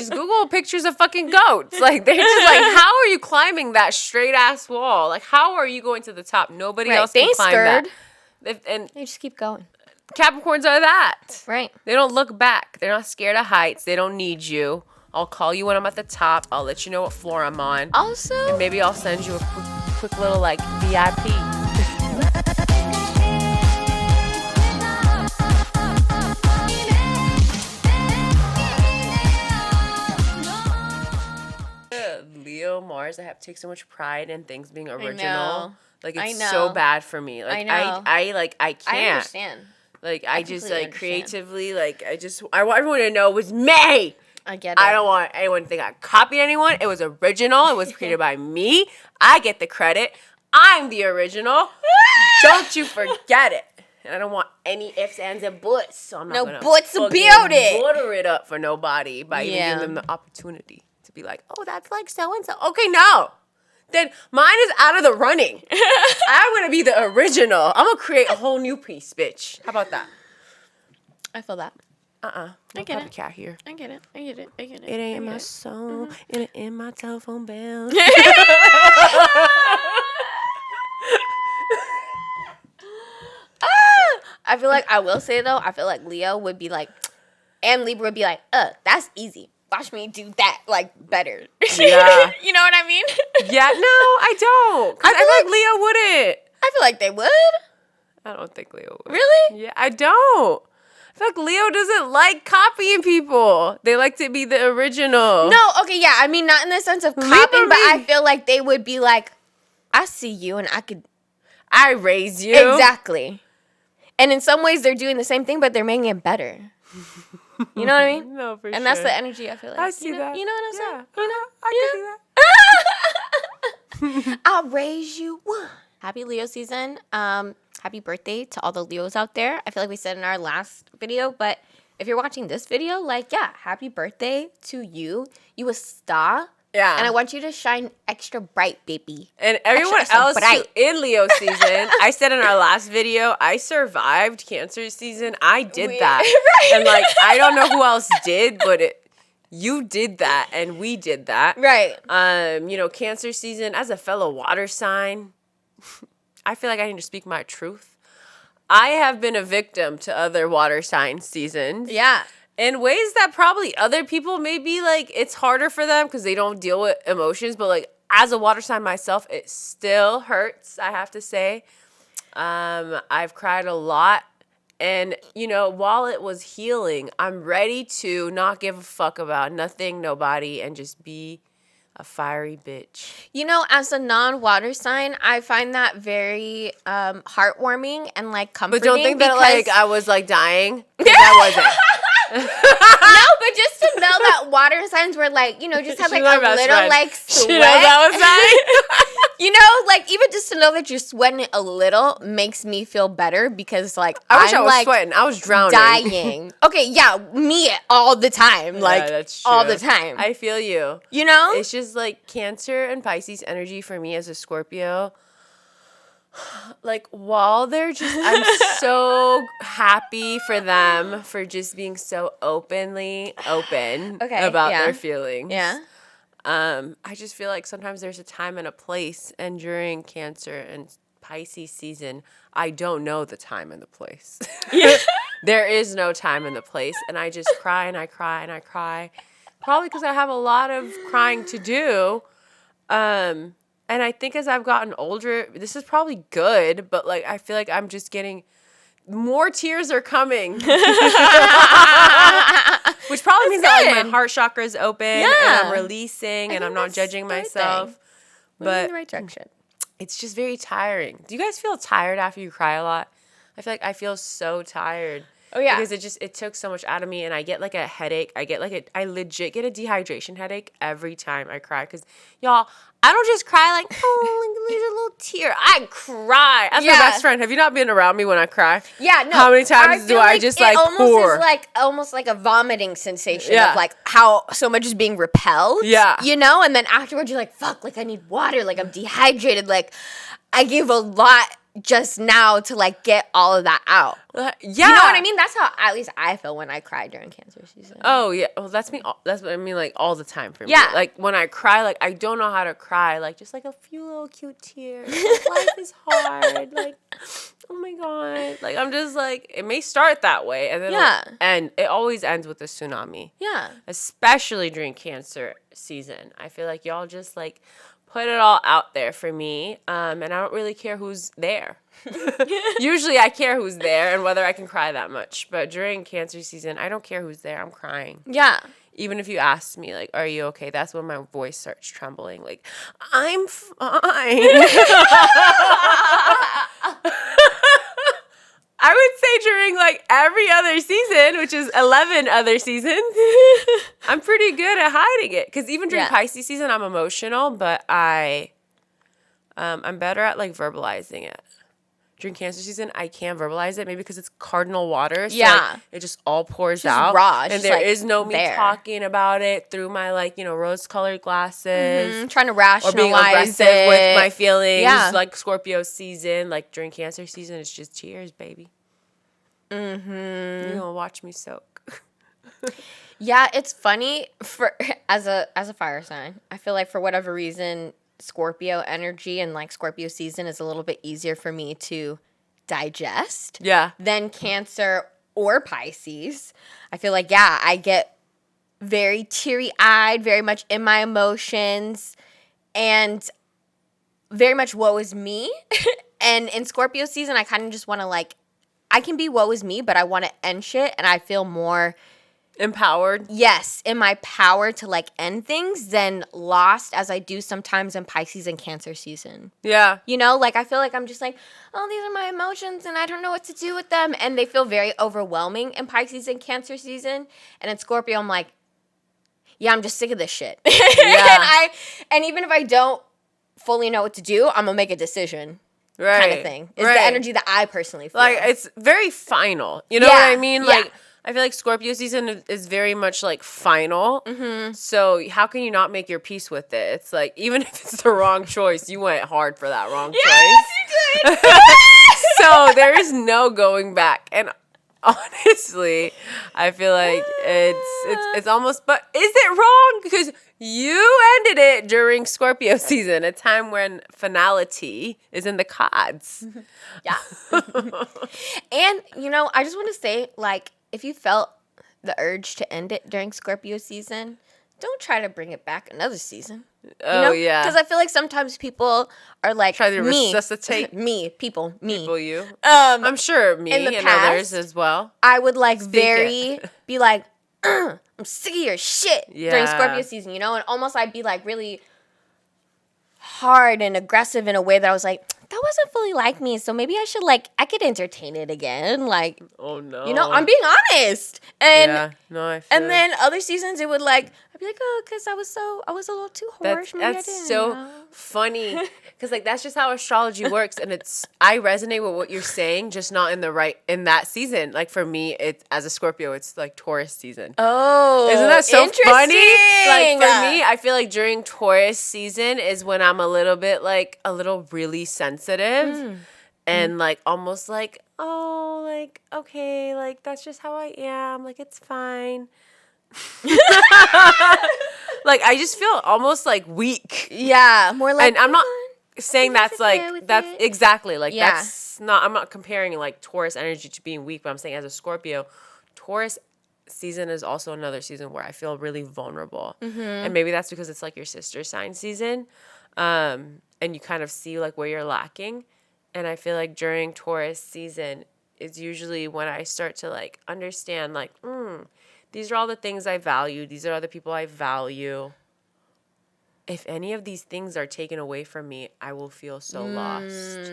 just Google pictures of fucking goats. Like, they're just like, how are you climbing that straight ass wall? Like, how are you going to the top? Nobody else can climb that. And they just keep going. Capricorns are that. Right. They don't look back. They're not scared of heights. They don't need you. I'll call you when I'm at the top. I'll let you know what floor I'm on. Also, and maybe I'll send you a quick little like VIP. Leo, Mars, I have to take so much pride in things being original. Like, it's so bad for me. Like, I can't. I understand. Like, I just, like, creatively, like, I want everyone to know it was me. I get it. I don't want anyone to think I copied anyone. It was original. It was created by me. I get the credit. I'm the original. Don't you forget it. And I don't want any ifs, ands, and buts. So I'm not going to buts about it. Butter it up for nobody by even giving them the opportunity to be like, oh, that's like so-and-so. Okay, no. Then mine is out of the running. I'm going to be the original. I'm going to create a whole new piece, bitch. How about that? I feel that. No copycat here. I get it. It ain't in my soul. It ain't in my telephone bill. I feel like, I will say though, I feel like Leo would be like, and Libra would be like, that's easy. Watch me do that, like, better. Yeah. You know what I mean? Yeah, no, I don't. I feel like Leo wouldn't. I feel like they would. I don't think Leo would. Really? Yeah, I don't. I feel like Leo doesn't like copying people. They like to be the original. No, okay, yeah. I mean, not in the sense of copying, but I feel like they would be like, I see you and I raise you. Exactly. And in some ways, they're doing the same thing, but they're making it better. You know what I mean? No, for sure. And that's the energy I feel like. I see that. You know what I'm saying? You know? I can see that. I'll raise you. Happy Leo season. Happy birthday to all the Leos out there. I feel like we said in our last video, but if you're watching this video, like, yeah, happy birthday to you. You a star. Yeah. And I want you to shine extra bright, baby. And everyone else in Leo season, I said in our last video, I survived Cancer season. I did that. Right. And, like, I don't know who else did, but you did that and we did that. Right. You know, Cancer season, as a fellow water sign, I feel like I need to speak my truth. I have been a victim to other water sign seasons. Yeah. In ways that probably other people may be like, it's harder for them because they don't deal with emotions. But, like, as a water sign myself, it still hurts, I have to say. I've cried a lot. And, you know, while it was healing, I'm ready to not give a fuck about nothing, nobody, and just be a fiery bitch. You know, as a non-water sign, I find that very heartwarming and, like, comforting. But don't think that, like, I was, like, dying. I wasn't. No, but just to know that water signs were like, you know, just have like a little friend. Like sweat. She knows I was dying. You know, like even just to know that you're sweating a little makes me feel better because like I wish I was like, sweating. I was drowning. Dying. Okay, yeah, me all the time. Like yeah, that's true. All the time. I feel you. You know? It's just like Cancer and Pisces energy for me as a Scorpio. Like, while they're just, I'm so happy for them for just being so openly open about their feelings. Yeah. I just feel like sometimes there's a time and a place, and during Cancer and Pisces season, I don't know the time and the place. Yeah. There is no time and the place, and I just cry and I cry and I cry. Probably because I have a lot of crying to do. And I think as I've gotten older, this is probably good, but, like, I feel like I'm just getting more tears are coming. Which probably means that, like, my heart chakra is open and I'm releasing and I'm not judging myself. But in the right direction. It's just very tiring. Do you guys feel tired after you cry a lot? I feel like I feel so tired. Oh, yeah. Because it took so much out of me, and I get, like, a headache. I legit get a dehydration headache every time I cry. Because, y'all, I don't just cry like, oh, there's a little tear. I cry. As my best friend. Have you not been around me when I cry? Yeah, no. How many times do I just, like, pour? It's almost like a vomiting sensation of, like, how so much is being repelled. Yeah. You know? And then afterwards, you're like, fuck, like, I need water. Like, I'm dehydrated. Like, I give a lot just now to like get all of that out. Yeah. You know what I mean? That's how at least I feel when I cry during cancer season. Oh, yeah. Well, that's me. That's what I mean, like, all the time for me. Yeah. Like, when I cry, like, I don't know how to cry. Like, just, like, a few little cute tears. Like, life is hard. Like, oh, my God. Like, I'm just, like, it may start that way. And then and it always ends with a tsunami. Yeah. Especially during cancer season. I feel like y'all just, like, put it all out there for me. And I don't really care who's there. Usually I care who's there and whether I can cry that much. But during cancer season, I don't care who's there. I'm crying. Yeah. Even if you ask me, like, are you okay? That's when my voice starts trembling. Like, I'm fine. I would say during, like, every other season, which is 11 other seasons, I'm pretty good at hiding it. Because even during Pisces season, I'm emotional, but I'm better at, like, verbalizing it. During cancer season, I can't verbalize it, maybe because it's cardinal water. So like, it just all pours just out. Raw. And there is no me talking about it through my, like, you know, rose-colored glasses. Trying to rationalize or being aggressive with my feelings. Yeah. Like Scorpio season, like during cancer season, it's just cheers, baby. You're going to watch me soak. Yeah, it's funny as a fire sign. I feel like for whatever reason, Scorpio energy and like Scorpio season is a little bit easier for me to digest than Cancer or Pisces. I feel like, I get very teary-eyed, very much in my emotions, and very much woe is me. And in Scorpio season, I kind of just want to like, I can be woe is me, but I want to end shit, and I feel more empowered. Yes, in my power to like end things than lost as I do sometimes in Pisces and Cancer season. Yeah. You know, like I feel like I'm just like, oh, these are my emotions and I don't know what to do with them. And they feel very overwhelming in Pisces and Cancer season. And in Scorpio, I'm like, yeah, I'm just sick of this shit. Yeah. and even if I don't fully know what to do, I'm going to make a decision. Right. Kind of thing. Is the energy that I personally feel. Like, it's very final. You know what I mean? Like, I feel like Scorpio season is very much, like, final. So how can you not make your peace with it? It's like, even if it's the wrong choice, you went hard for that wrong choice. Yes, you did. So there is no going back. And honestly, I feel like it's almost, but is it wrong? Because you ended it during Scorpio season, a time when finality is in the cards. Yeah. And, you know, I just want to say, like, if you felt the urge to end it during Scorpio season, don't try to bring it back another season. Oh, yeah. Because I feel like sometimes people are like, try to resuscitate people, you. I'm sure me in the and past, others as well. I would like be like, I'm sick of your shit during Scorpio season, you know? And almost I'd be like really hard and aggressive in a way that I was like, that wasn't fully like me, so maybe I should I could entertain it again. Like, oh no, you know, I'm being honest. And I feel and then other seasons it would I'd be like, oh, because I was a little too harsh. That's so funny because like that's just how astrology works, and I resonate with what you're saying, just not in that season. Like for me, it's as a Scorpio, it's like Taurus season. Oh, isn't that so funny? Like for me, I feel like during Taurus season is when I'm a little really sensitive. And like almost like, oh, like okay, like that's just how I am. Like it's fine. Like I just feel almost like weak. Yeah, more like. And I'm not saying that's exactly like that's not. I'm not comparing like Taurus energy to being weak, but I'm saying as a Scorpio, Taurus season is also another season where I feel really vulnerable, and maybe that's because it's like your sister sign season, and you kind of see like where you're lacking. And I feel like during Taurus season is usually when I start to like understand like, these are all the things I value. These are all the people I value. If any of these things are taken away from me, I will feel so lost.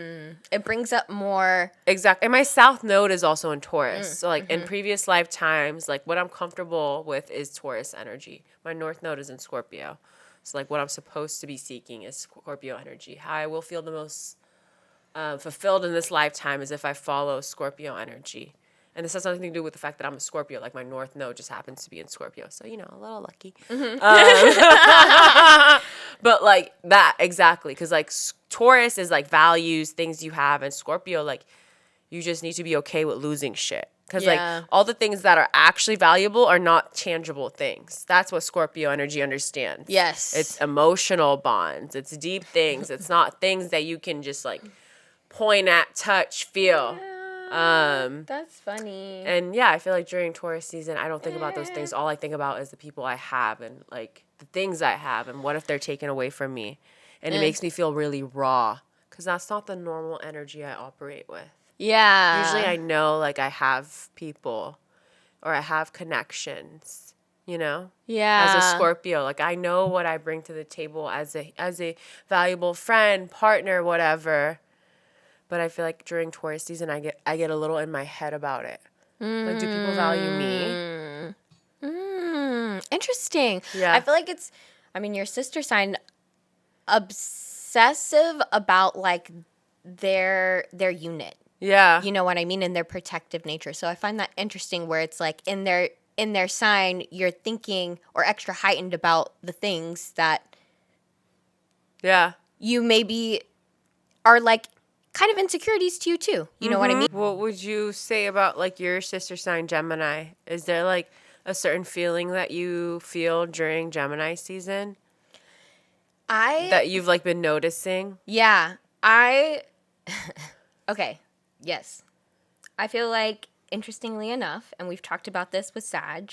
It brings up more. Exactly. And my South Node is also in Taurus. So like in previous lifetimes, like what I'm comfortable with is Taurus energy. My North Node is in Scorpio. So like what I'm supposed to be seeking is Scorpio energy. How I will feel the most fulfilled in this lifetime is if I follow Scorpio energy. And this has nothing to do with the fact that I'm a Scorpio. Like my North Node just happens to be in Scorpio. So, you know, a little lucky. But like that, exactly. Because like Taurus is like values, things you have, and Scorpio, like, you just need to be okay with losing shit. Because, like, all the things that are actually valuable are not tangible things. That's what Scorpio energy understands. Yes. It's emotional bonds. It's deep things. It's not things that you can just, like, point at, touch, feel. That's funny. And, yeah, I feel like during Taurus season, I don't think about those things. All I think about is the people I have and, like, the things I have and what if they're taken away from me. And it makes me feel really raw because that's not the normal energy I operate with. Yeah. Usually I know, like, I have people or I have connections, you know? Yeah. As a Scorpio, like, I know what I bring to the table as a valuable friend, partner, whatever. But I feel like during Taurus season, I get a little in my head about it. Like, do people value me? Interesting. Yeah. I feel like your sister sign obsessive about, like, their unit. Yeah. You know what I mean? And their protective nature. So I find that interesting where it's like in their sign, you're thinking or extra heightened about the things that you maybe are like kind of insecurities to you too. You know what I mean? What would you say about, like, your sister sign Gemini? Is there, like, a certain feeling that you feel during Gemini season that you've, like, been noticing? Yeah. Okay. Yes. I feel like, interestingly enough, and we've talked about this with Sag,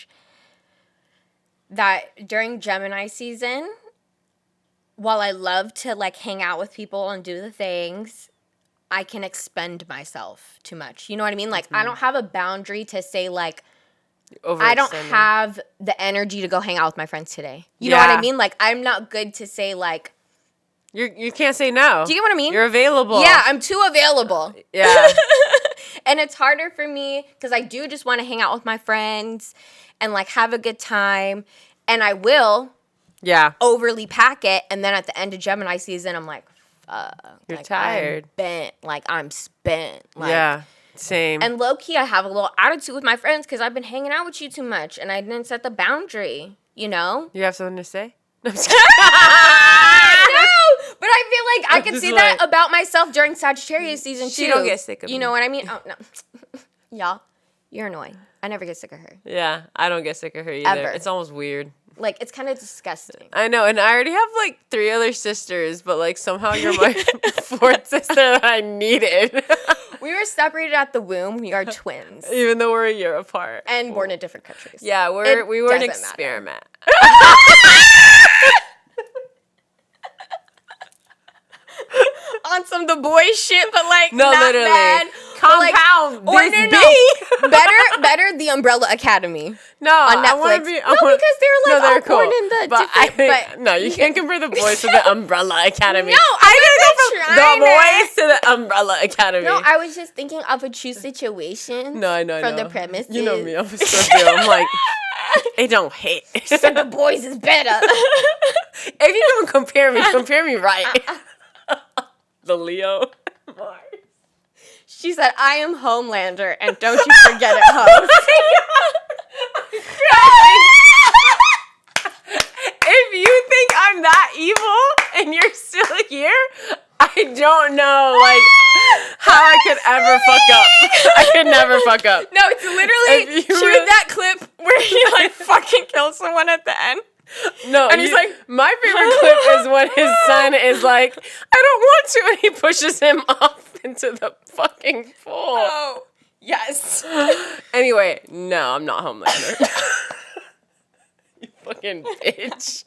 that during Gemini season, while I love to, like, hang out with people and do the things, I can expend myself too much. You know what I mean? Like, I don't have a boundary to say, like, I don't have the energy to go hang out with my friends today. You know what I mean? Like, I'm not good to say, like, you can't say no. Do you get what I mean? You're available. Yeah, I'm too available. Yeah. And it's harder for me because I do just want to hang out with my friends and, like, have a good time. And I will overly pack it. And then at the end of Gemini season, I'm like, fuck. You're like, tired. I'm bent. Like, I'm spent. Like, yeah. Same. And low-key, I have a little attitude with my friends because I've been hanging out with you too much. And I didn't set the boundary, you know? You have something to say? No, I'm just No, but I feel like I can say that about myself during Sagittarius season too. She don't get sick of me. You know what I mean? Oh, no. Y'all, you're annoying. I never get sick of her. Yeah, I don't get sick of her either. Ever. It's almost weird. Like, it's kind of disgusting. I know, and I already have, like, 3 other sisters, but, like, somehow you're my 4th sister that I needed. We were separated at the womb. We are twins. Even though we're a year apart. And born in different countries. Yeah, we were an experiment. On some the boy shit, but, like, no, not literally. bad. Compound Like, this no. Better the Umbrella Academy. No, on Netflix. Because they're like cool. born in the different. No, you can't compare the boys to the Umbrella Academy. No, the boys to the Umbrella Academy. No, I was just thinking of a true situation. No, I know. From the premises. You know me, I'm a Scorpio. I'm like, it don't hit. So the boys is better. If you don't compare me right. The Leo. She said, I am Homelander, and don't you forget it, host. If you think I'm that evil and you're still here, I don't know, like, how I could ever fuck up. I could never fuck up. No, it's literally, that clip where he, like, fucking kills someone at the end. No, and he's like, my favorite clip is when his son is like, I don't want to, and he pushes him off into the fucking pool. Oh, yes. Anyway, no, I'm not Homelander. You fucking bitch.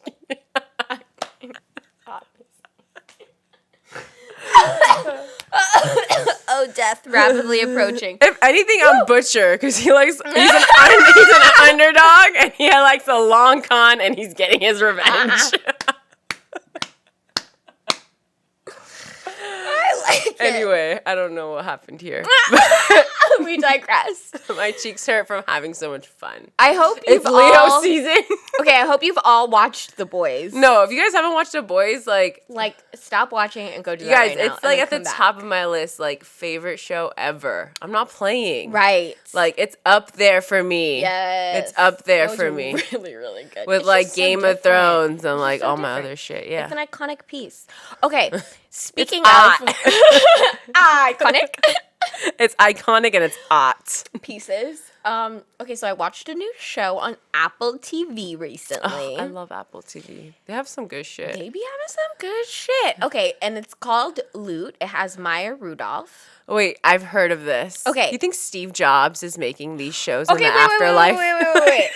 Oh, death rapidly approaching. If anything, I'm Butcher because he's an underdog and he likes a long con and he's getting his revenge. I like it. Anyway, I don't know what happened here. We digress. My cheeks hurt from having so much fun. I hope you've It's Leo season. Okay, I hope you've all watched The Boys. No, if you guys haven't watched The Boys, like stop watching and go do that guys, right now. it's like at the top of my list, like favorite show ever. I'm not playing. Right. Like it's up there for me. Yes. It's up there for me. Really, really good. With It's like just so Game of different. Thrones and like so all my different. other shit. Yeah. It's an iconic piece. Okay, speaking It's of iconic It's iconic and it's hot. pieces. Okay, so I watched a new show on Apple TV recently. I love Apple TV. They have some good shit. They be having some good shit. Okay, and it's called Loot. It has Maya Rudolph. Wait, I've heard of this. Okay. You think Steve Jobs is making these shows in the Wait, afterlife? wait.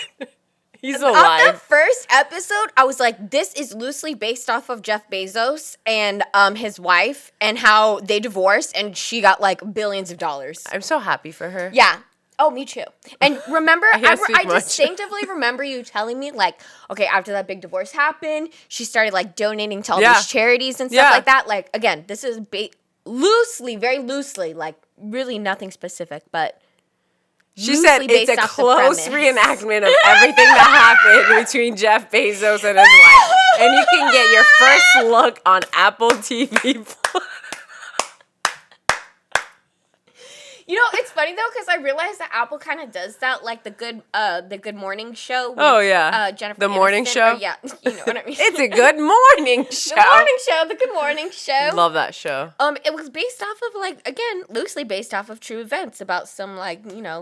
He's On the alive. first episode, I was like, this is loosely based off of Jeff Bezos and his wife and how they divorced and she got like billions of dollars. I'm so happy for her. Yeah. Oh, me too. And remember, can't speak I much. distinctively remember you telling me like, okay, after that big divorce happened, she started like donating to all Yeah. these charities and stuff Yeah. like that. Like, again, this is loosely, very loosely, like really nothing specific, but She said loosely it's a based off the close premise. reenactment of everything that happened between Jeff Bezos and his wife. And you can get your first look on Apple TV. You know, it's funny though because I realized that Apple kind of does that, like the Good Morning Show. With, Oh, yeah. Jennifer. The morning Aniston, show? or, yeah, you know what I mean. It's a good morning show. The morning show. The Good Morning Show. Love that show. It was based off of loosely based off of true events about some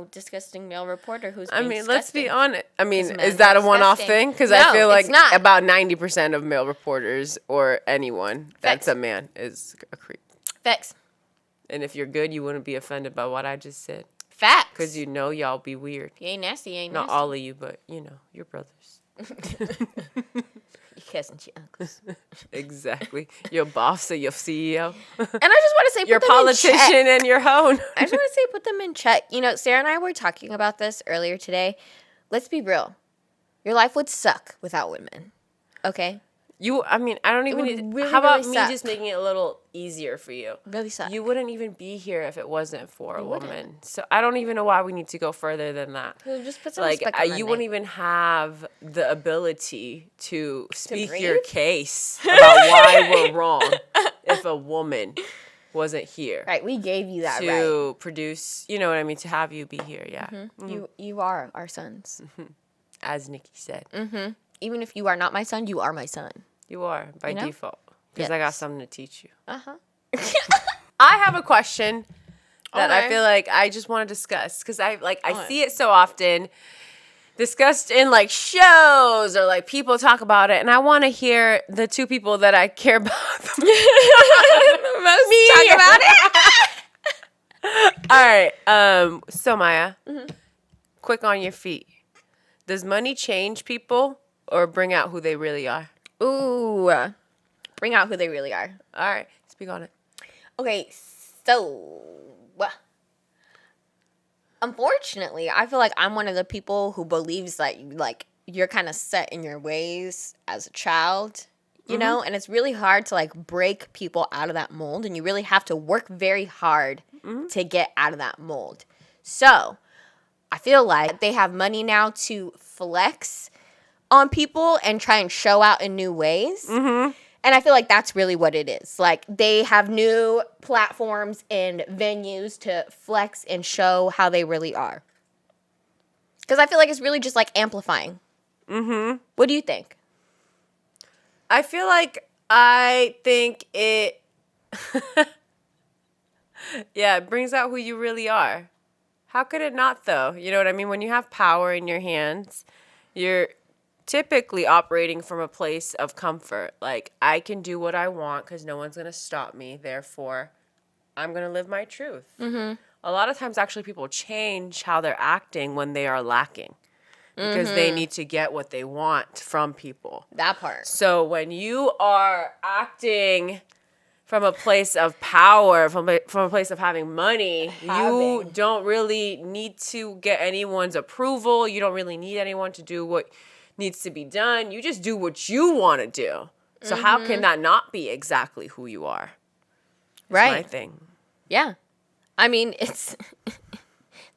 disgusting male reporter who's. I being mean, let's be disgusting. honest. I mean, men is that are a one-off disgusting. thing? Because No, I feel like it's not. about 90% of male reporters or anyone that's Facts. a man is a creep. Facts. And if you're good, you wouldn't be offended by what I just said. Facts. Because you know y'all be weird. If you ain't nasty, you ain't Not nasty. all of you, but, you know, your brothers. You kissing your uncles. Exactly. Your boss or your CEO. And I just want to say, Your put them in check. politician and your hone. I just want to say, put them in check. You know, Sarah and I were talking about this earlier today. Let's be real. Your life would suck without women. Okay? I don't even would need, really, how about really me suck. just making it a little easier for you? Really suck. You wouldn't even be here if it wasn't for a wouldn't. woman. So I don't even know why we need to go further than that. Just put some Like respect on my you wouldn't name. even have the ability to speak breathe? your case about why we're wrong if a woman wasn't here Right, we gave you that right. to produce. You know what I mean? To have you be here, yeah. You are our sons. As Nikki said, Even if you are not my son, you are my son. you are by You know? default because I got Yes. something to teach you. Uh-huh. I have a question that I Okay. feel like I just want to discuss because I see it so often discussed in like shows or like people talk about it, and I want to hear the two people that I care about the most talk about it. All right. So Maya, quick on your feet. Does money change people or bring out who they really are? Ooh. Bring out who they really are. All right, speak on it. Okay, so unfortunately, I feel like I'm one of the people who believes that you're kind of set in your ways as a child, you know, and it's really hard to break people out of that mold, and you really have to work very hard to get out of that mold. So, I feel like they have money now to flex on people and try and show out in new ways. And I feel like that's really what it is. Like, they have new platforms and venues to flex and show how they really are. Because I feel like it's really just amplifying. What do you think? I think it yeah, it brings out who you really are. How could it not, though? You know what I mean? When you have power in your hands, you're typically operating from a place of comfort. Like, I can do what I want because no one's going to stop me. Therefore, I'm going to live my truth. A lot of times, actually, people change how they're acting when they are lacking because they need to get what they want from people. That part. So when you are acting from a place of power, from a place of having money, you don't really need to get anyone's approval. You don't really need anyone to do what needs to be done. You just do what you want to do. So how can that not be exactly who you are? That's my thing. Yeah. I mean, it's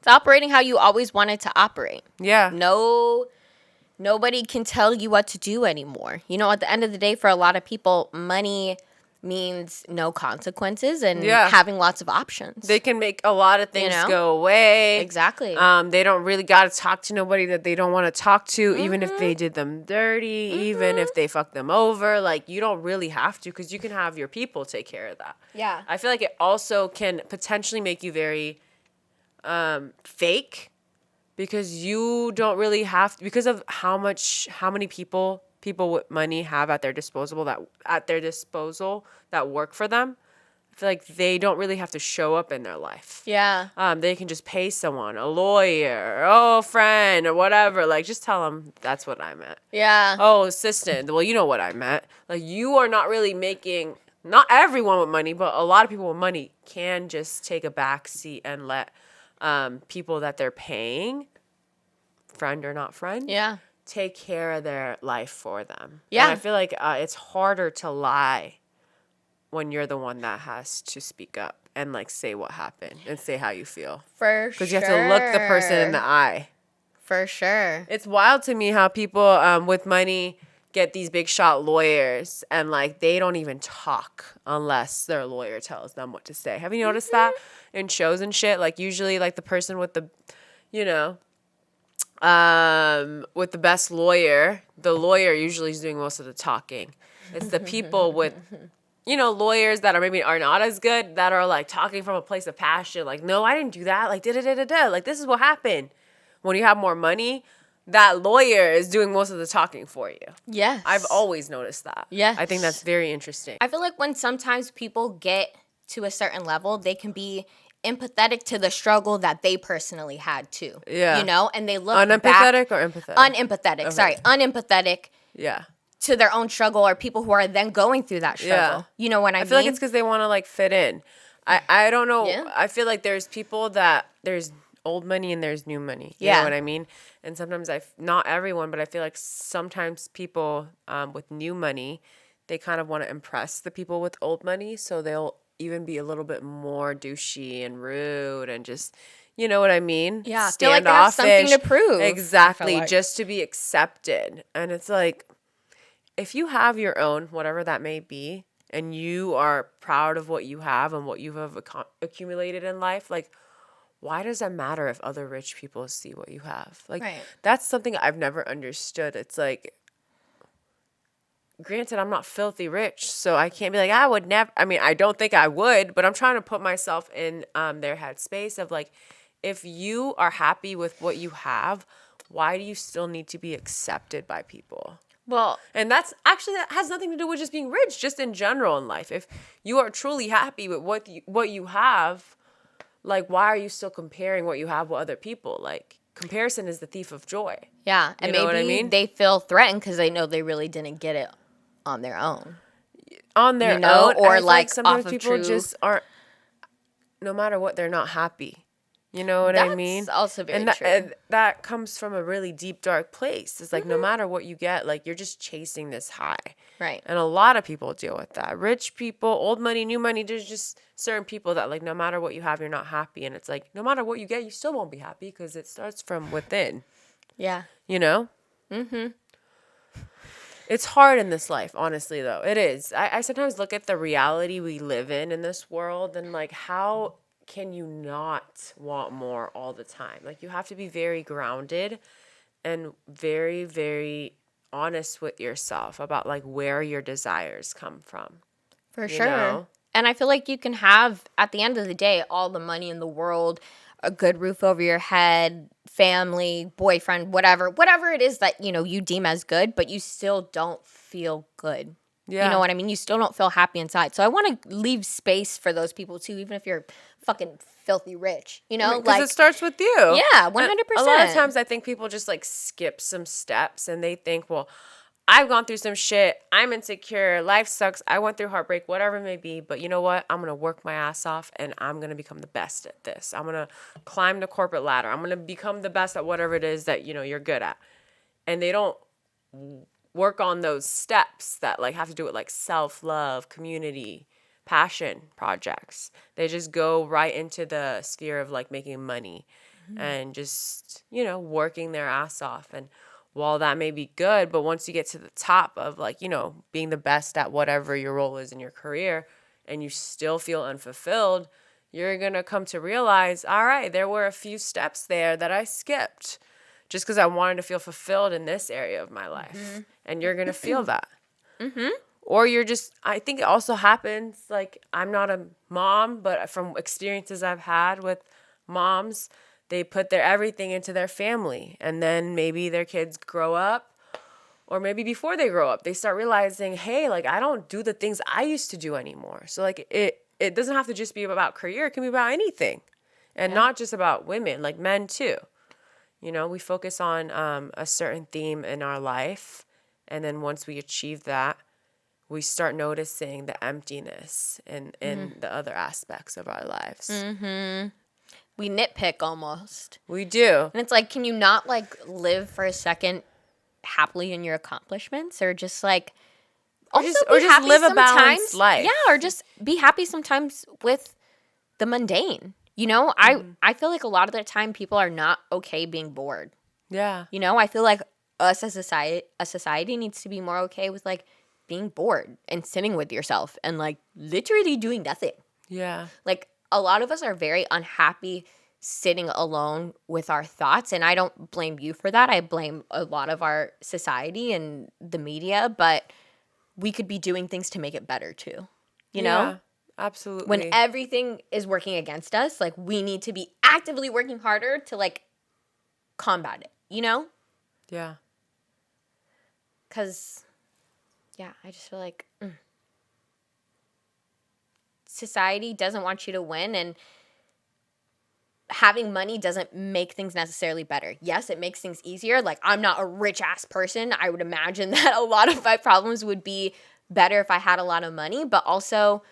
operating how you always wanted to operate. Yeah. Nobody can tell you what to do anymore. You know, at the end of the day, for a lot of people, money means no consequences and having lots of options. They can make a lot of things go away. Exactly. They don't really got to talk to nobody that they don't want to talk to, even if they did them dirty, even if they fuck them over. Like, you don't really have to, because you can have your people take care of that. Yeah. I feel like it also can potentially make you very fake, because you don't really have to, because of how many people with money have at their disposal that work for them. I feel like they don't really have to show up in their life. Yeah. They can just pay someone, a lawyer, a friend, or whatever. Like, just tell them that's what I meant. Yeah. Oh, assistant. Well, you know what I meant. Like, you are not really making, not everyone with money, but a lot of people with money can just take a back seat and let people that they're paying, friend or not friend, take care of their life for them. Yeah. And I feel like it's harder to lie when you're the one that has to speak up and, like, say what happened and say how you feel. For sure. Because you have to look the person in the eye. For sure. It's wild to me how people with money get these big shot lawyers and, like, they don't even talk unless their lawyer tells them what to say. Have you noticed that in shows and shit? Like, usually, like, the person with the, with the best lawyer, the lawyer usually is doing most of the talking. It's the people with, lawyers that are not as good, that are, like, talking from a place of passion. Like, no, I didn't do that. Like, da-da-da-da-da. Like, this is what happened. When you have more money, that lawyer is doing most of the talking for you. Yes. I've always noticed that. Yes. I think that's very interesting. I feel like when sometimes people get to a certain level, they can be empathetic to the struggle that they personally had too. Yeah. And they look unempathetic or empathetic? Unempathetic. Okay. Sorry. Unempathetic. Yeah. To their own struggle, or people who are then going through that struggle. Yeah. You know what I mean? I feel like it's because they want to, like, fit in. I don't know. Yeah. I feel like there's people that there's old money and there's new money. You know what I mean? And sometimes not everyone, but I feel like sometimes people with new money, they kind of want to impress the people with old money. So they'll even be a little bit more douchey and rude and just, you know what I mean? Yeah. Feel like they have something to prove. Exactly. Just to be accepted. And it's like, if you have your own, whatever that may be, and you are proud of what you have and what you have accumulated in life, like, why does it matter if other rich people see what you have? Like, that's something I've never understood. It's like, granted, I'm not filthy rich, so I can't be like, I would never. I mean, I don't think I would, but I'm trying to put myself in their headspace of, like, if you are happy with what you have, why do you still need to be accepted by people? Well, and that has nothing to do with just being rich, just in general in life. If you are truly happy with what you have, like, why are you still comparing what you have with other people? Like, comparison is the thief of joy. Yeah, and maybe what I mean? They feel threatened because they know they really didn't get it on their own. On their own, or like sometimes people just aren't. No matter what, they're not happy. You know what I mean? That's also very true. And that comes from a really deep, dark place. It's like, no matter what you get, like, you're just chasing this high. Right. And a lot of people deal with that. Rich people, old money, new money, there's just certain people that, like, no matter what you have, you're not happy. And it's like, no matter what you get, you still won't be happy because it starts from within. Yeah. You know? Mm-hmm. It's hard in this life, honestly, though. It is. I sometimes look at the reality we live in this world and, like, how can you not want more all the time? Like, you have to be very grounded and very, very honest with yourself about, like, where your desires come from. For sure. And I feel like you can have, at the end of the day, all the money in the world, a good roof over your head, family, boyfriend, whatever it is that, you deem as good, but you still don't feel good. Yeah. You know what I mean? You still don't feel happy inside. So I want to leave space for those people too, even if you're fucking filthy rich, Because it starts with you. Yeah, 100%. A lot of times I think people just, like, skip some steps and they think, well, I've gone through some shit. I'm insecure. Life sucks. I went through heartbreak, whatever it may be. But you know what? I'm going to work my ass off and I'm going to become the best at this. I'm going to climb the corporate ladder. I'm going to become the best at whatever it is that, you're good at. And they don't work on those steps that, like, have to do with, like, self-love, community, passion projects. They just go right into the sphere of, like, making money and just, working their ass off. And while that may be good, but once you get to the top of like, being the best at whatever your role is in your career and you still feel unfulfilled, you're going to come to realize, all right, there were a few steps there that I skipped just because I wanted to feel fulfilled in this area of my life. And you're going to feel that. Or I think it also happens, like, I'm not a mom, but from experiences I've had with moms, they put their everything into their family. And then maybe their kids grow up, or maybe before they grow up, they start realizing, hey, like, I don't do the things I used to do anymore. So, like, it doesn't have to just be about career. It can be about anything. And not just about women, like men too. We focus on a certain theme in our life. And then once we achieve that, we start noticing the emptiness in the other aspects of our lives. We nitpick almost. We do. And it's like, can you not like live for a second happily in your accomplishments, or just like or just live a balanced life? Yeah, or just be happy sometimes with the mundane. I feel like a lot of the time people are not okay being bored. Yeah. I feel like us as a society needs to be more okay with like being bored and sitting with yourself and like literally doing nothing. Yeah. Like a lot of us are very unhappy sitting alone with our thoughts, and I don't blame you for that. I blame a lot of our society and the media, but we could be doing things to make it better too. You know? Absolutely. When everything is working against us, like we need to be actively working harder to like combat it, Yeah. Because I just feel like society doesn't want you to win, and having money doesn't make things necessarily better. Yes, it makes things easier. Like, I'm not a rich-ass person. I would imagine that a lot of my problems would be better if I had a lot of money, but also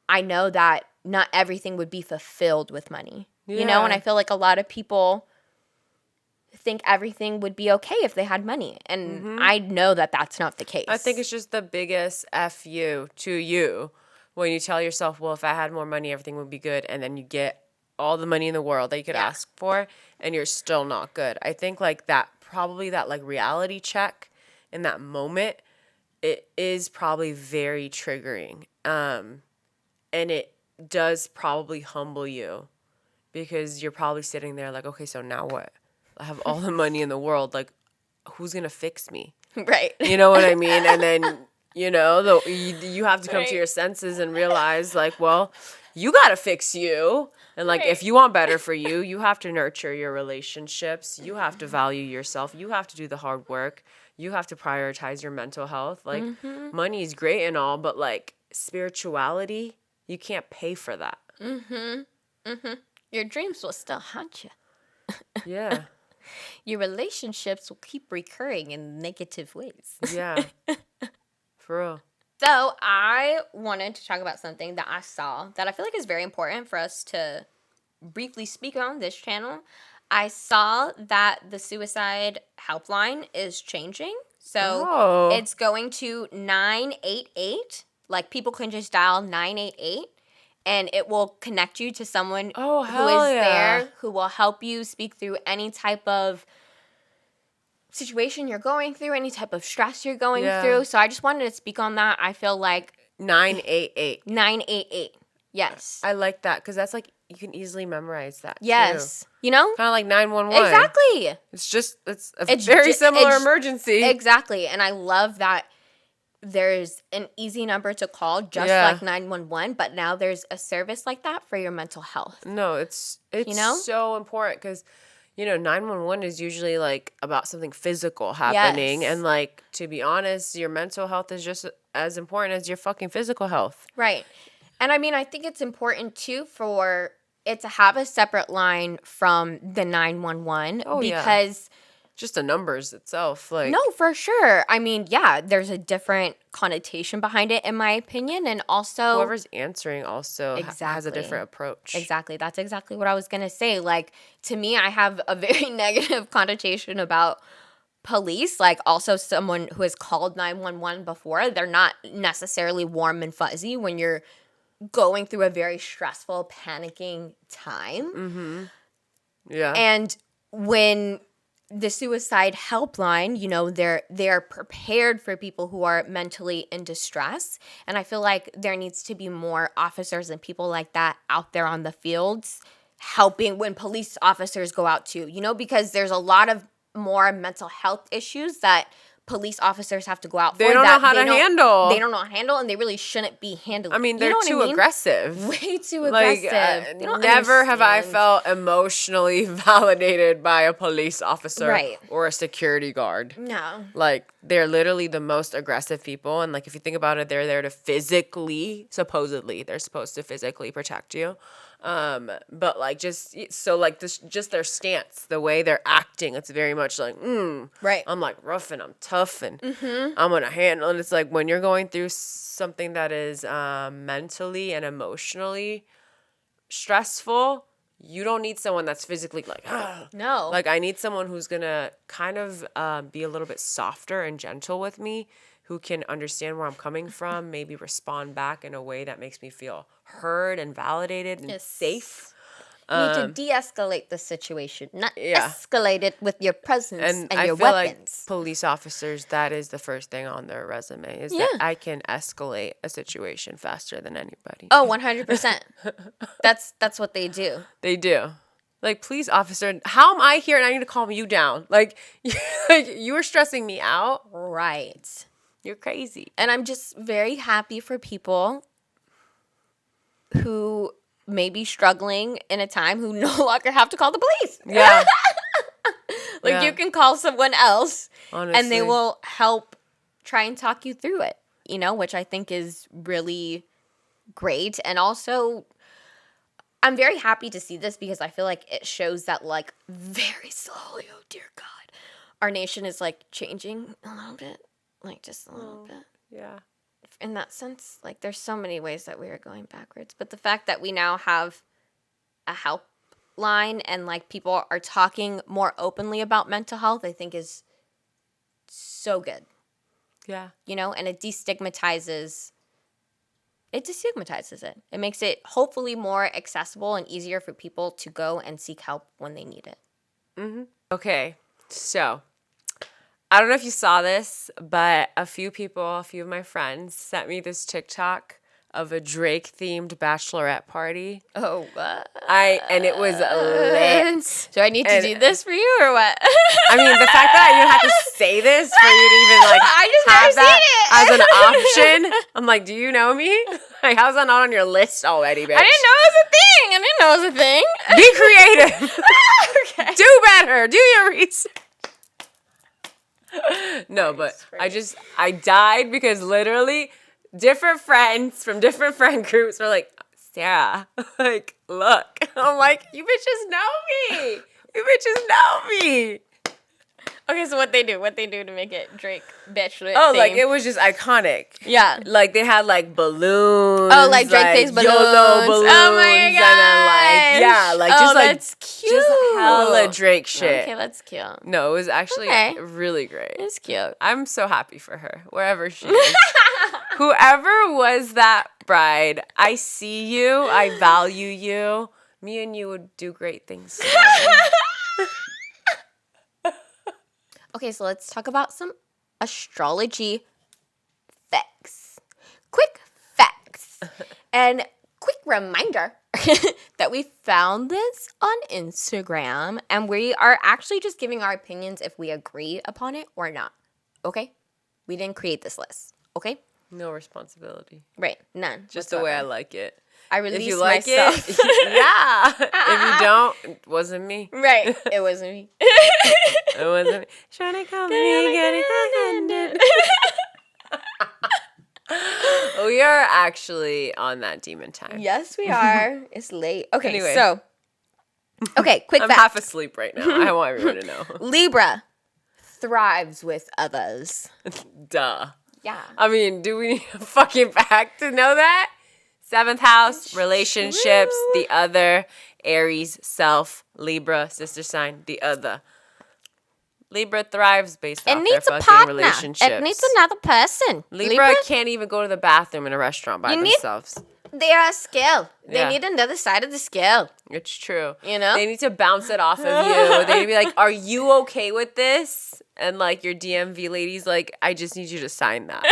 I know that not everything would be fulfilled with money, and I feel like a lot of people think everything would be okay if they had money. And I know that that's not the case. I think it's just the biggest F you to you when you tell yourself, well, if I had more money, everything would be good. And then you get all the money in the world that you could ask for and you're still not good. I think like that, probably that like reality check in that moment, it is probably very triggering. And it does probably humble you because you're probably sitting there like, okay, so now what? I have all the money in the world. Like, who's going to fix me? Right. You know what I mean? And then, you have to come to your senses and realize like, well, you got to fix you. And like, if you want better for you, you have to nurture your relationships. You have to value yourself. You have to do the hard work. You have to prioritize your mental health. Like, money is great and all, but like spirituality, you can't pay for that. Your dreams will still haunt you. Yeah. Your relationships will keep recurring in negative ways. Yeah. For real. So I wanted to talk about something that I saw that I feel like is very important for us to briefly speak on this channel. I saw that the suicide helpline is changing. So it's going to 988. Like, people can just dial 988. And it will connect you to someone who is there, who will help you speak through any type of situation you're going through, any type of stress you're going through. So I just wanted to speak on that. I feel like 988. 988. Yes. I like that because that's like, you can easily memorize that. Yes. Too. Kind of like 911. Exactly. It's a very similar emergency. Exactly. And I love that there's an easy number to call, just like 911, but now there's a service like that for your mental health. No, it's so important because, 911 is usually like about something physical happening. Yes. And like, to be honest, your mental health is just as important as your fucking physical health. Right. And I mean, I think it's important too for it to have a separate line from the 911 because just the numbers itself. Like, no, for sure. I mean, yeah, there's a different connotation behind it, in my opinion. And also, whoever's answering also has a different approach. Exactly. That's exactly what I was going to say. Like, to me, I have a very negative connotation about police. Like, also someone who has called 911 before, they're not necessarily warm and fuzzy when you're going through a very stressful, panicking time. Yeah. And when the suicide helpline, you know, they're prepared for people who are mentally in distress. And I feel like there needs to be more officers and people like that out there on the fields helping when police officers go out too, you know, because there's a lot of more mental health issues that police officers have to go out for. They don't know how to handle. They don't know how to handle, and they really shouldn't be handling. I mean, they're too aggressive. Way too aggressive. Never have I felt emotionally validated by a police officer or a security guard. No. Like, they're literally the most aggressive people. And, like, if you think about it, they're there to supposedly, they're supposed to physically protect you. But like just their stance, the way they're acting, it's very much like, right. I'm like rough and I'm tough and I'm gonna handle. And it's like when you're going through something that is mentally and emotionally stressful, you don't need someone that's physically like, no. Like I need someone who's gonna kind of be a little bit softer and gentle with me, who can understand where I'm coming from, maybe respond back in a way that makes me feel heard and validated and safe. You need to de-escalate the situation, not escalate it with your presence and your weapons. Like police officers, that is the first thing on their resume, is that I can escalate a situation faster than anybody. Oh, 100%. That's what they do. They do. Like, police officer, how am I here and I need to calm you down? Like you were stressing me out. Right. You're crazy. And I'm just very happy for people who may be struggling in a time who no longer have to call the police. Yeah. You can call someone else. Honestly. And they will help try and talk you through it, you know, which I think is really great. And also, I'm very happy to see this because I feel like it shows that, like, very slowly, oh dear God, our nation is, like, changing a little bit. Like, just a little bit. Yeah. In that sense, like, there's so many ways that we are going backwards. But the fact that we now have a helpline and, like, people are talking more openly about mental health, I think is so good. Yeah. You know, and it destigmatizes it. It makes it hopefully more accessible and easier for people to go and seek help when they need it. Mm-hmm. Okay, so I don't know if you saw this, but a few of my friends sent me this TikTok of a Drake-themed bachelorette party. Oh, what? And it was lit. Do I need to do this for you or what? I mean, the fact that I even have to say this for you to even like have that as an option, I'm like, do you know me? Like, how's that not on your list already, bitch? I didn't know it was a thing. Be creative. Okay. Do better. Do your research. No, but I died because literally different friends from different friend groups were like, Sarah, like, look. I'm like, you bitches know me. You bitches know me. Okay, so what they do to make it Drake bachelorette Oh, theme? like, it was just iconic. Yeah. Like, they had, like, balloons. Oh, like Drake-faced balloons. YOLO balloons. Oh, my God. And then, like, yeah, like, just, like, that's cute. just hella Drake shit. Okay, that's cute. No, it was actually really great. It's cute. I'm so happy for her, wherever she is. Whoever was that bride, I see you. I value you. Me and you would do great things together. Okay, so let's talk about some astrology facts. Quick facts. And quick reminder that we found this on Instagram, and we are actually just giving our opinions if we agree upon it or not. Okay? We didn't create this list. Okay? No responsibility. Right. None. Just the way I like it. I released if you like myself. It, yeah. If you don't, it wasn't me. Right. It wasn't me. It wasn't me. Trying to call me, get it We are actually on that demon time. Yes, we are. It's late. Okay, Anyway. so. Okay, quick I'm fact. half asleep right now. I want everyone to know. Libra thrives with others. Duh. Yeah. I mean, do we need a fucking fact to know that? 7th house, relationships, the other, Aries, self, Libra, sister sign, the other. Libra thrives based off their fucking relationships. It needs another person. Libra can't even go to the bathroom in a restaurant by themselves. They are a scale. They need another side of the scale. It's true. You know? They need to bounce it off of you. They need to be like, are you okay with this? And like your DMV lady's like, I just need you to sign that.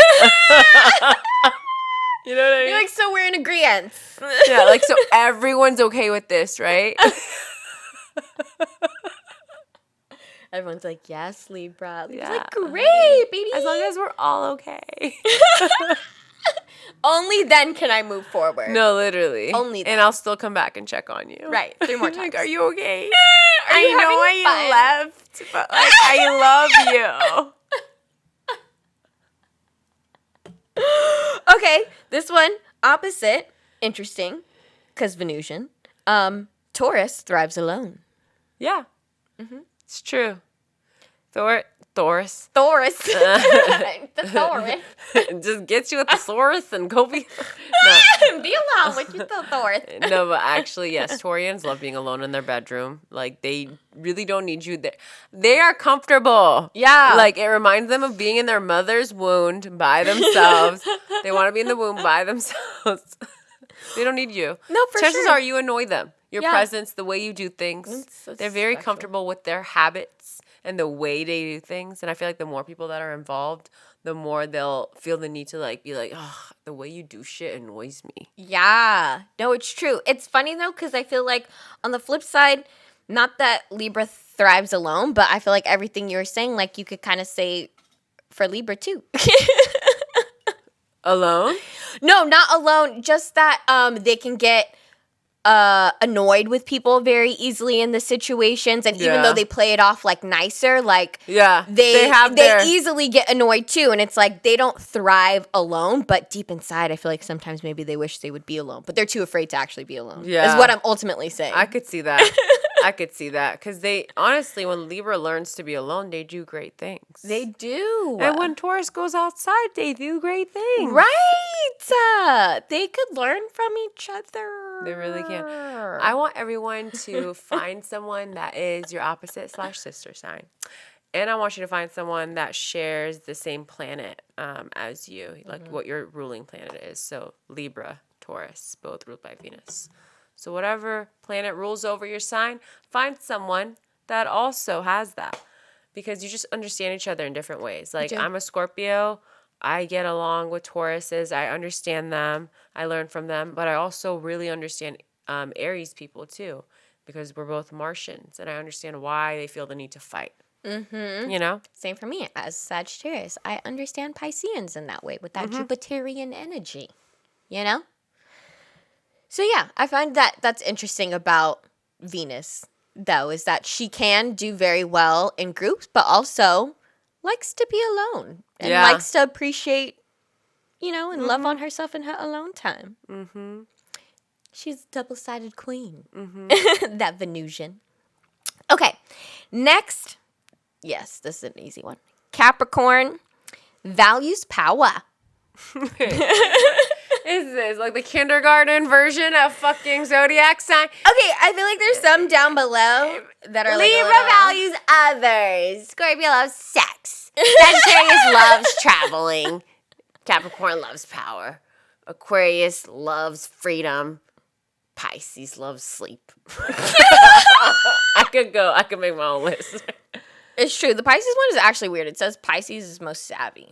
You know what I mean? You're like, so we're in agreement. Yeah, like, so everyone's okay with this, right? Everyone's like, yes, Libra. Libra's Yeah. like, great, baby. As long as we're all okay. Only then can I move forward. No, literally. Only then. And I'll still come back and check on you. Right, 3 more times. Like, are you okay? Are you I know why you left, but like, I love you. Okay, this one, opposite, interesting, because Venusian. Taurus thrives alone. Yeah. Mm-hmm. It's true. Taurus. Taurus. The Taurus. Just get you a thesaurus and go be... No. Be alone with your Taurus. No, but actually, yes, Taurians love being alone in their bedroom. Like, they really don't need you there. They are comfortable. Yeah. Like, it reminds them of being in their mother's wound by themselves. They want to be in the womb by themselves. They don't need you. No, for Chances sure. are you annoy them. Your presence, the way you do things. They're very comfortable with their habits and the way they do things. And I feel like the more people that are involved, the more they'll feel the need to like be like, oh, the way you do shit annoys me. Yeah. No, it's true. It's funny, though, because I feel like on the flip side, not that Libra thrives alone, but I feel like everything you were saying, like, you could kind of say for Libra, too. Alone? No, not alone. Just that they can get annoyed with people very easily in the situations, and even though they play it off like nicer, like they easily get annoyed too. And it's like they don't thrive alone, but deep inside, I feel like sometimes maybe they wish they would be alone, but they're too afraid to actually be alone. Yeah, is what I'm ultimately saying. I could see that. I could see that because they honestly, when Libra learns to be alone, they do great things. They do, and when Taurus goes outside, they do great things. Right? They could learn from each other. They really can. I want everyone to find someone that is your opposite / sister sign. And I want you to find someone that shares the same planet as you, like what your ruling planet is. So Libra, Taurus, both ruled by Venus. So whatever planet rules over your sign, find someone that also has that. Because you just understand each other in different ways. Like, I'm a Scorpio. I get along with Tauruses. I understand them. I learn from them. But I also really understand Aries people, too. Because we're both Martians. And I understand why they feel the need to fight. Mm-hmm. You know? Same for me. As Sagittarius, I understand Pisceans in that way. With that Jupiterian energy. You know? So, yeah. I find that's interesting about Venus, though. Is that she can do very well in groups. But also likes to be alone. And likes to appreciate, you know, and love on herself in her alone time. Mm-hmm. She's a double-sided queen. Mm-hmm. That Venusian. Okay. Next. Yes, this is an easy one. Capricorn values power. Is this like the kindergarten version of fucking zodiac sign? Okay, I feel like there's some down below that are Libra like values others. Scorpio loves sex. Sagittarius loves traveling. Capricorn loves power. Aquarius loves freedom. Pisces loves sleep. I could make my own list. It's true. The Pisces one is actually weird. It says Pisces is most savvy,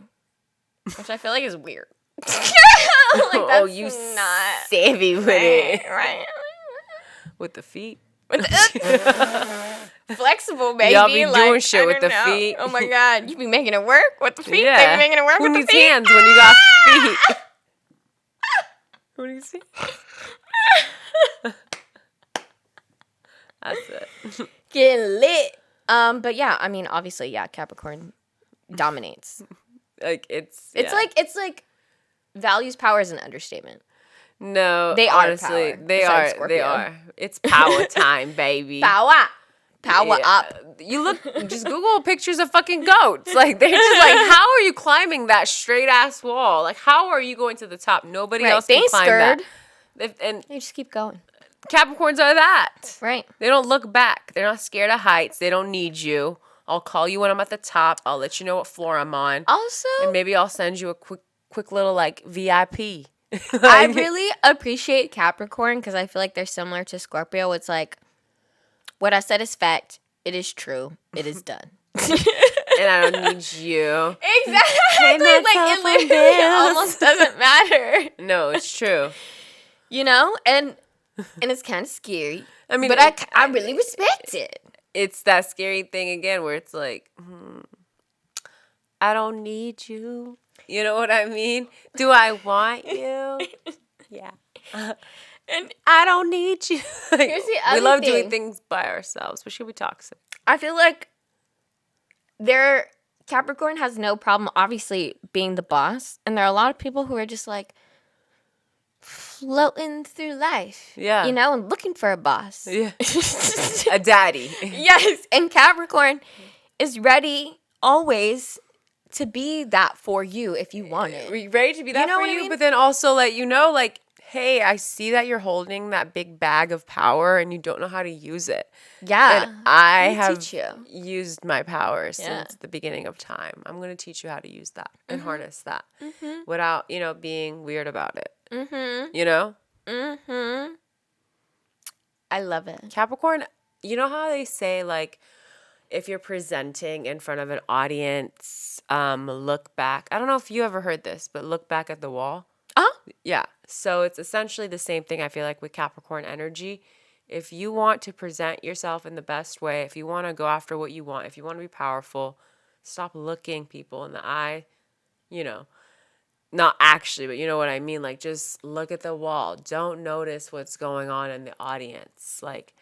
which I feel like is weird. Like, that's you not savvy with it. Right. With the feet. Flexible, baby. Y'all be like, doing shit with the feet. Oh my God. You be making it work with the feet? Yeah. They be making it work Who with the needs feet? hands when you got feet? Who needs feet? That's it. Getting lit. But yeah, I mean, obviously, yeah, Capricorn dominates. Like, it's like values power is an understatement. No, they are honestly, power, they are. It's power time, baby. Power up. You just Google pictures of fucking goats. Like, they're just like, how are you climbing that straight ass wall? Like, how are you going to the top? Nobody else can climb that. And they just keep going. Capricorns are that. Right. They don't look back. They're not scared of heights. They don't need you. I'll call you when I'm at the top. I'll let you know what floor I'm on. Also, and maybe I'll send you a quick little like VIP I really appreciate Capricorn because I feel like they're similar to Scorpio. It's like, what I said is fact. It is true. It is done. And I don't need you. Exactly. Like, it literally almost doesn't matter. No, it's true. You know? And it's kind of scary. I mean, but I really respect it. It's that scary thing again where it's like, I don't need you. You know what I mean? Do I want you? Yeah. And I don't need you. Like, here's the other we love thing. doing things by ourselves, but should we toxic? I feel like Capricorn has no problem, obviously, being the boss. And there are a lot of people who are just like floating through life. Yeah. You know, and looking for a boss. Yeah. A daddy. Yes. And Capricorn is ready always to be that for you if you want it. Are you ready to be that for you? I mean? But then also let you know, like, hey, I see that you're holding that big bag of power and you don't know how to use it. Yeah. And I Let me have teach you. used my power since the beginning of time. I'm going to teach you how to use that and harness that without, being weird about it. You know? I love it. Capricorn, you know how they say, like, if you're presenting in front of an audience, look back. I don't know if you ever heard this, but look back at the wall. Yeah. So it's essentially the same thing, I feel like, with Capricorn energy. If you want to present yourself in the best way, if you want to go after what you want, if you want to be powerful, stop looking people in the eye, Not actually, but you know what I mean? Like, just look at the wall. Don't notice what's going on in the audience. Like,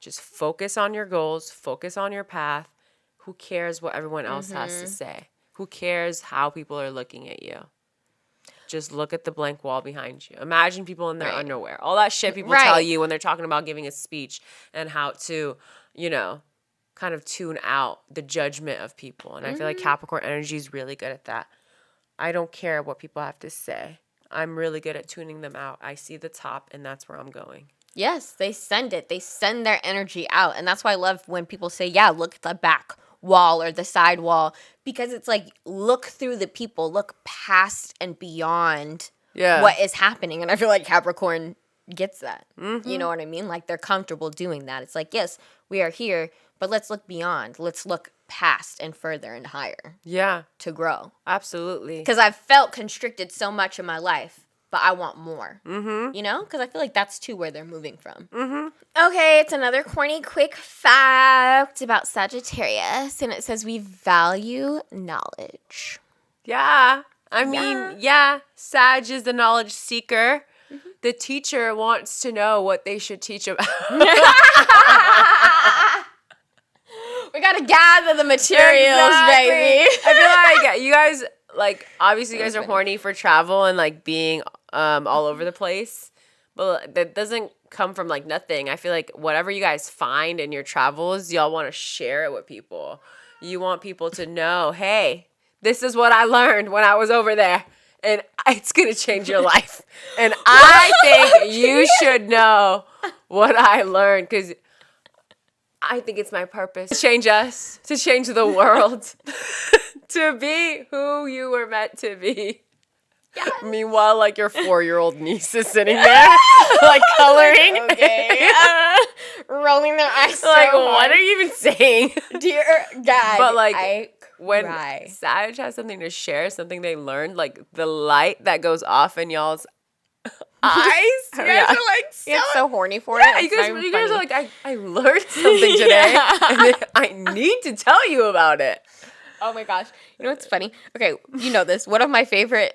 just focus on your goals. Focus on your path. Who cares what everyone else has to say? Who cares how people are looking at you? Just look at the blank wall behind you. Imagine people in their underwear. All that shit people tell you when they're talking about giving a speech and how to, kind of tune out the judgment of people. And I feel like Capricorn energy is really good at that. I don't care what people have to say. I'm really good at tuning them out. I see the top, and that's where I'm going. Yes, they send it. They send their energy out. And that's why I love when people say, yeah, look at the back wall or the side wall. Because it's like, look through the people. Look past and beyond what is happening. And I feel like Capricorn gets that. You know what I mean? Like, they're comfortable doing that. It's like, yes, we are here, but let's look beyond. Let's look past and further and higher. Yeah. To grow. Absolutely. Because I've felt constricted so much in my life, but I want more. You know? Because I feel like that's too where they're moving from. Okay, it's another corny quick fact about Sagittarius, and it says we value knowledge. Yeah. I mean, Sag is the knowledge seeker. The teacher wants to know what they should teach about. We gotta gather the materials, baby. I feel like you guys, like, obviously you guys are horny for travel and, like, being all over the place. But that doesn't come from, like, nothing. I feel like whatever you guys find in your travels, y'all want to share it with people. You want people to know, hey, this is what I learned when I was over there. And it's going to change your life. And I think you should know what I learned because I think it's my purpose to change us, to change the world, to be who you were meant to be. Yes. Meanwhile, like, your 4-year-old niece is sitting there, like, coloring. Okay. Rolling their eyes like, so what are you even saying? Dear God. But, like, when Sag has something to share, something they learned, like, the light that goes off in y'all's eyes, you guys are, like, so horny for it. Yeah, you guys are like, I learned something today, and I need to tell you about it. Oh, my gosh. You know what's funny? Okay, you know this. One of my favorite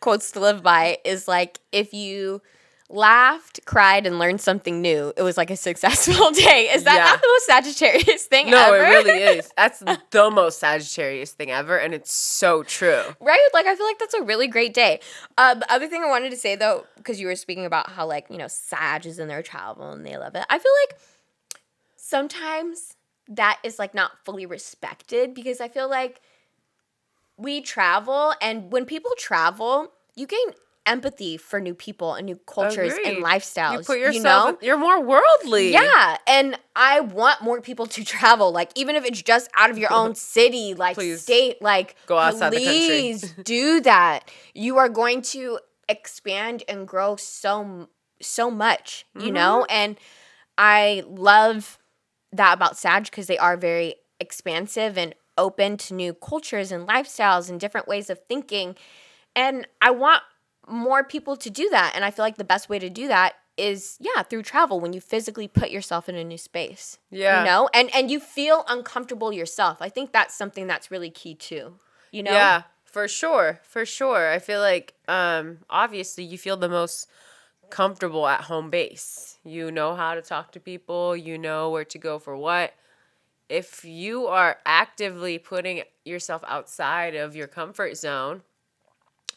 quotes to live by is, like, if you laughed, cried, and learned something new, it was like a successful day. Is that not the most Sagittarius thing ever? No, it really is. That's the most Sagittarius thing ever, and it's so true. Right? Like, I feel like that's a really great day. The other thing I wanted to say, though, because you were speaking about how, like, Sag is in their travel and they love it. I feel like sometimes that is, like, not fully respected because I feel like we travel, and when people travel, you gain empathy for new people and new cultures and lifestyles. You put yourself, you're more worldly. Yeah, and I want more people to travel. Like, even if it's just out of your own city, like, state, like, go outside the country. Please do that. You are going to expand and grow so much, you know? And I love that about Sag because they are very expansive and open to new cultures and lifestyles and different ways of thinking. And I want more people to do that. And I feel like the best way to do that is, through travel, when you physically put yourself in a new space. Yeah. You know? And you feel uncomfortable yourself. I think that's something that's really key too. You know? Yeah, for sure. For sure. I feel like, obviously, you feel the most comfortable at home base. You know how to talk to people. You know where to go for what. If you are actively putting yourself outside of your comfort zone,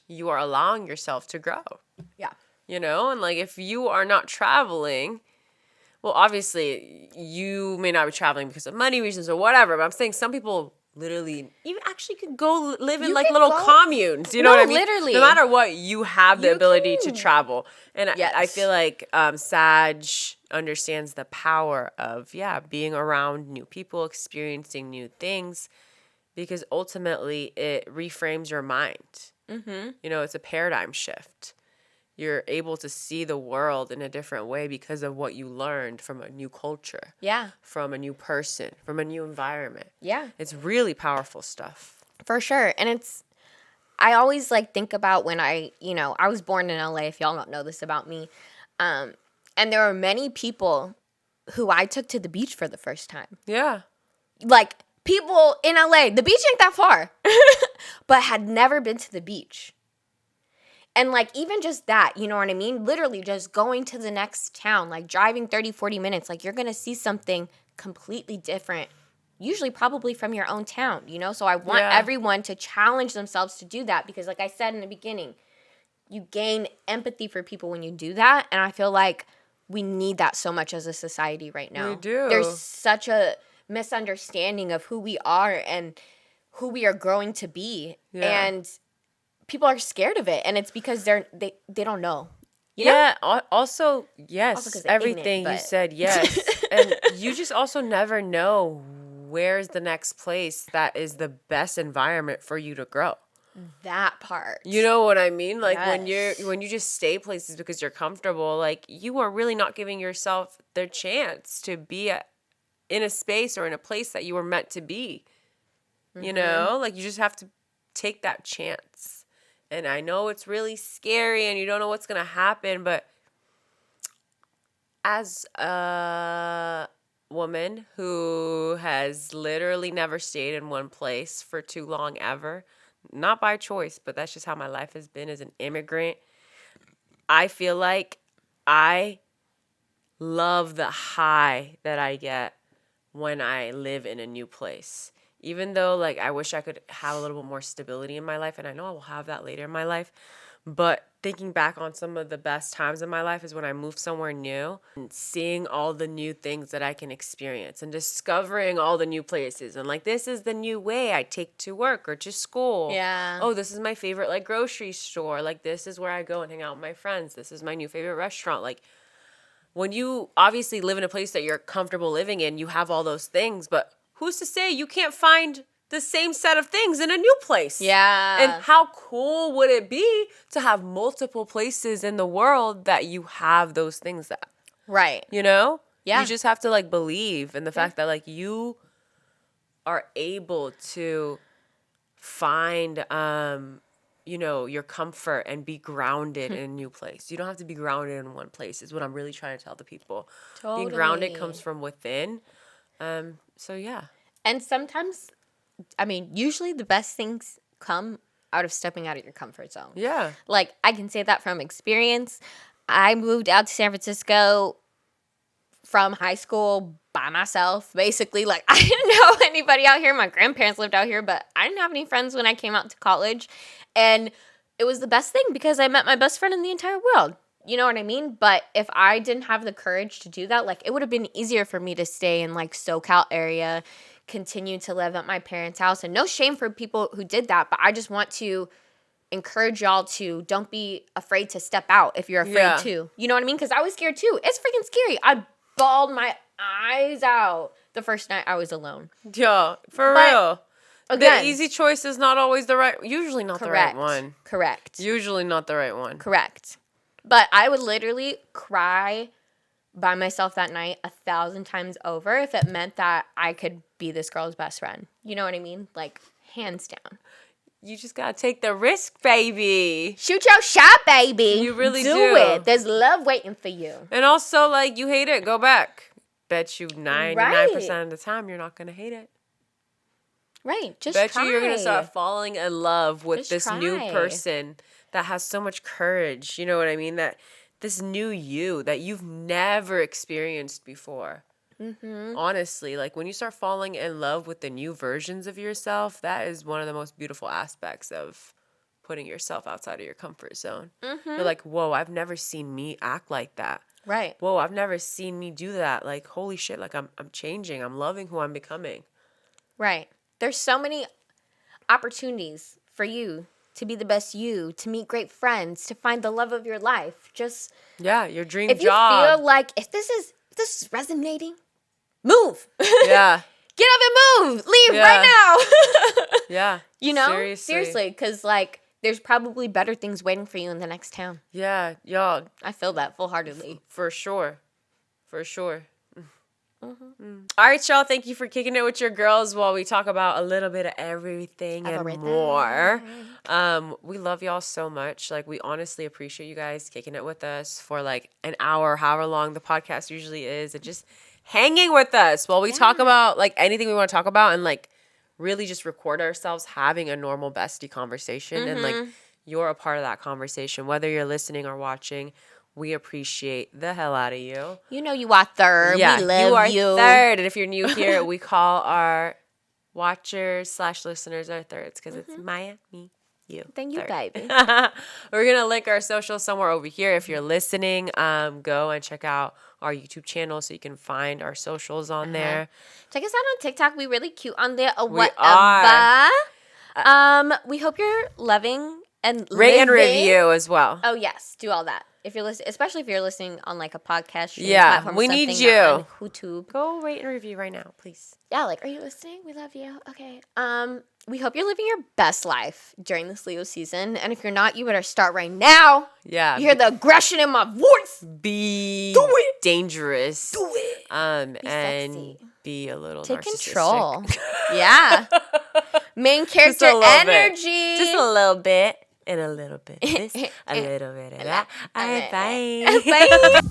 you are allowing yourself to grow. Yeah. You know, and like if you are not traveling, well, obviously you may not be traveling because of money reasons or whatever, but I'm saying some people literally even actually could go live in like little communes. You know what I mean? Literally. No matter what, you have the ability to travel. And I feel like Sag understands the power of, being around new people, experiencing new things, because ultimately it reframes your mind. Mm-hmm. You know, it's a paradigm shift. You're able to see the world in a different way because of what you learned from a new culture. Yeah. From a new person, from a new environment. Yeah. It's really powerful stuff. For sure. And I always like think about when I was born in LA, if y'all don't know this about me. And there are many people who I took to the beach for the first time. Yeah. Like people in LA, the beach ain't that far, but had never been to the beach. And, like, even just that, you know what I mean? Literally just going to the next town, like, driving 30, 40 minutes. Like, you're going to see something completely different, usually probably from your own town, you know? So I want everyone to challenge themselves to do that because, like I said in the beginning, you gain empathy for people when you do that. And I feel like we need that so much as a society right now. We do. There's such a misunderstanding of who we are and who we are growing to be. Yeah. And people are scared of it, and it's because they don't know. You know? Also, yes, also everything you said, yes. And you just also never know where's the next place that is the best environment for you to grow. That part. You know what I mean? Like when you just stay places because you're comfortable, like you are really not giving yourself the chance to be in a space or in a place that you were meant to be. Mm-hmm. You know? Like you just have to take that chance. And I know it's really scary and you don't know what's going to happen, but as a woman who has literally never stayed in one place for too long ever, not by choice, but that's just how my life has been as an immigrant, I feel like I love the high that I get when I live in a new place. Even though, like, I wish I could have a little bit more stability in my life, and I know I will have that later in my life, but thinking back on some of the best times in my life is when I moved somewhere new and seeing all the new things that I can experience and discovering all the new places. And, like, this is the new way I take to work or to school. Yeah. Oh, this is my favorite, like, grocery store. Like, this is where I go and hang out with my friends. This is my new favorite restaurant. Like, when you obviously live in a place that you're comfortable living in, you have all those things, but who's to say you can't find the same set of things in a new place? Yeah. And how cool would it be to have multiple places in the world that you have those things at? Right. You know? Yeah. You just have to, like, believe in the fact that, like, you are able to find, your comfort and be grounded in a new place. You don't have to be grounded in one place is what I'm really trying to tell the people. Totally. Being grounded comes from within. So, yeah. And sometimes, I mean, usually the best things come out of stepping out of your comfort zone. Yeah. Like, I can say that from experience. I moved out to San Francisco from high school by myself, basically. Like, I didn't know anybody out here. My grandparents lived out here, but I didn't have any friends when I came out to college. And it was the best thing because I met my best friend in the entire world. You know what I mean? But if I didn't have the courage to do that, like, it would have been easier for me to stay in, like, SoCal area, continue to live at my parents' house. And no shame for people who did that, but I just want to encourage y'all to don't be afraid to step out if you're afraid to. You know what I mean? Because I was scared too. It's freaking scary. I bawled my eyes out the first night I was alone. Yeah, for real. Again, the easy choice is not always usually not the right one. Correct. Usually not the right one. Correct. But I would literally cry by myself that night 1,000 times over if it meant that I could be this girl's best friend. You know what I mean? Like, hands down. You just gotta take the risk, baby. Shoot your shot, baby. You really do it. There's love waiting for you. And also, like, you hate it, go back. Bet you 99% of the time you're not gonna hate it. Right. Just Bet try. you're gonna start falling in love with this new person that has so much courage. You know what I mean? That this new you that you've never experienced before. Mm-hmm. Honestly, like when you start falling in love with the new versions of yourself, that is one of the most beautiful aspects of putting yourself outside of your comfort zone. Mm-hmm. You're like, whoa, I've never seen me act like that. Right. Whoa, I've never seen me do that. Like, holy shit, like I'm changing. I'm loving who I'm becoming. Right. There's so many opportunities for you to be the best you, to meet great friends, to find the love of your life. Just your dream if job. If you feel like if this is resonating, move. Yeah. Get up and move. Leave right now. Yeah. You know? Seriously, because like there's probably better things waiting for you in the next town. Yeah, y'all. I feel that full-heartedly. For sure. For sure. Mm-hmm. All right, y'all. Thank you for kicking it with your girls while we talk about a little bit of everything and more. We love y'all so much. Like, we honestly appreciate you guys kicking it with us for like an hour, however long the podcast usually is, and just hanging with us while we talk about like anything we want to talk about and like really just record ourselves having a normal bestie conversation. And like you're a part of that conversation, whether you're listening or watching. We appreciate the hell out of you. You know you are third. Yeah, we love you are third. And if you're new here, we call our watchers/listeners our thirds because it's Maya, me, you. Thank you, baby. We're going to link our socials somewhere over here. If you're listening, go and check out our YouTube channel so you can find our socials on there. Check us out on TikTok. We're really cute on there. We are. We hope you're loving and rate and review as well. Oh, yes. Do all that. If you're listening, especially if you're listening on like a podcast Yeah, platform, we need you. On YouTube. Go rate and review right now, please. Yeah, like, are you listening? We love you. Okay. We hope you're living your best life during this Leo season. And if you're not, you better start right now. Yeah. You hear the aggression in my voice. Be Do it. Dangerous. Do it. Be and sexy. Be a little Take narcissistic. control. Yeah. Main character energy. Just a little bit. And a little bit this, a little bit of that. All right, bye. Bye.